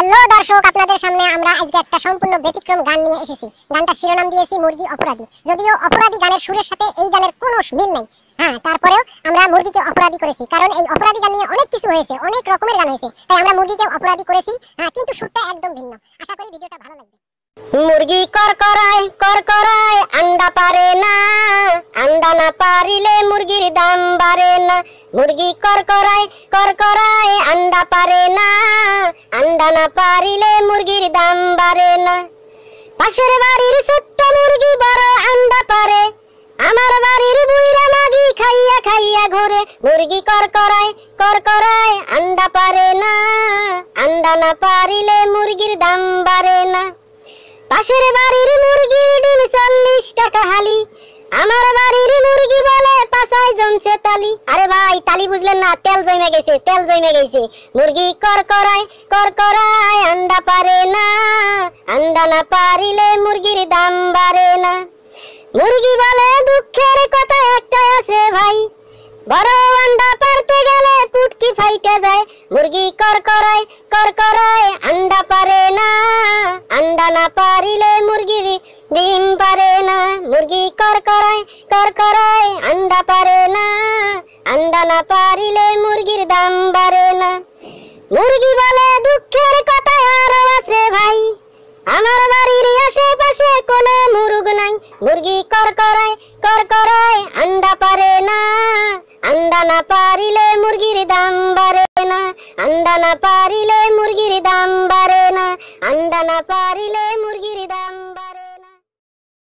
Hello দর্শক, আপনাদের সামনে আমরা আজকে একটা সম্পূর্ণ ব্যতিক্রম গান নিয়ে এসেছি। গানটার শিরোনাম দিয়েছি মুরগি অপরাধী। যদিও অপরাধী গানের সুরের সাথে এই গানের কোনো মিল নেই, তারপরেও আমরা মুরগিকে অপরাধী করেছি, কারণ এই অপরাধী গান নিয়ে অনেক কিছু হয়েছে, অনেক রকমের গান হয়েছে, তাই আমরা মুরগিকে অপরাধী করেছি। কিন্তু সুরটা একদম ভিন্ন। আশা করি ভিডিওটা ভালো লাগবে। মুরগি করকরায় আন্ডা পারে না, আন্ডা না পারিলে মুরগির দাম বাড়ে না। মুরগি করকরায় আন্ডা পারে না, আন্ডা না পারিলে মুরগির দাম বাড়ে না। পাশের বাড়ির ছোট্ট মুরগি বড় আন্ডা পারে, আমার বাড়ির বুইরা মাগি খাইয়া খাইয়া ঘুরে। মুরগি করকরায় আন্ডা পারে না, আন্ডা না পারিলে মুরগির দাম বাড়ে না। পাশের বাড়ির মুরগি ডিম 40 টাকা হালি, আমার বাড়ির মুরগি বলে পাছায় জমছে তালি। আরে ভাই, তালি বুঝলেন না? তেল জমে গেছে। মুরগি করকরায় আন্ডা পারে না, আন্ডা না পারিলে মুরগির দাম বাড়ে না। মুরগি বলে দুঃখের কথা একটা আছে ভাই, বড় আন্ডা পারতে গেলে পুটকি ফাইটে যায়। মুরগি করকরায় আন্ডা পারে না, আন্ডা না পারিলে মুরগির ডিম পারে না। মুরগি করকরায় আন্ডা পারে না, আন্ডা না পারিলে মুরগির দাম বাড়ে না। মুরগি বলে দুঃখের কথা আরো আছে ভাই, আমার বাড়ির আশেপাশে কোনো মুরগ নাই। মুরগি করকরায়